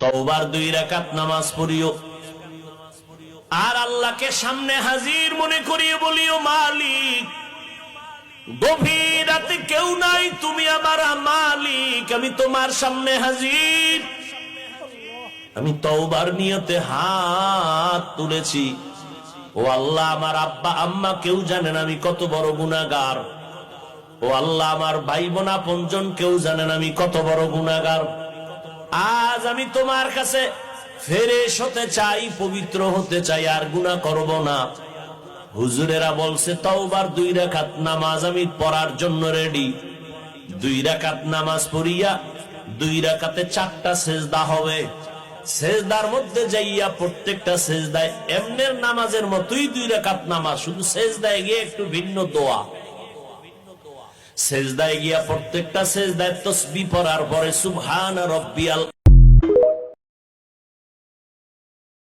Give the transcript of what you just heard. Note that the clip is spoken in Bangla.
তওবার 2 রাকাত নামাজ পড়িও আর আল্লাহকে সামনে হাজির মনে করিয়ে বলিও, মালিক গভীর রাতে কেউ নাই, তুমি আমার মালিক, আমি তোমার সামনে হাজির, আমি তওবার নিয়তে হাত তুলেছি। ও আল্লাহ, আমার আব্বা আম্মা কেউ জানেন আমি কত বড় গুনাহগার। ও আল্লাহ, আমার ভাই বোন আপনজন কেউ জানেন আমি কত বড় গুনাহগার। আজ আমি তোমার কাছে ফেরেশ হতে চাই, পবিত্র হতে চাই, আর গুনাহ করব না। হুজুরেরা বলছে তওবার 2 রাকাত নামাজ আমি পড়ার জন্য রেডি। 2 রাকাত নামাজ পড়িয়া 2 রাকাতে 4টা সেজদা হবে। সেজদার মধ্যে যাইয়া প্রত্যেকটা সেজদায় এমনের নামাজের মতোই 2 রাকাত নামাজ, শুধু সেজদায় গিয়ে একটু ভিন্ন দোয়া। সেজদায় গিয়া প্রত্যেকটা সেজদায় তাসবিহ পড়ার পরে সুবহান রাব্বিয়াল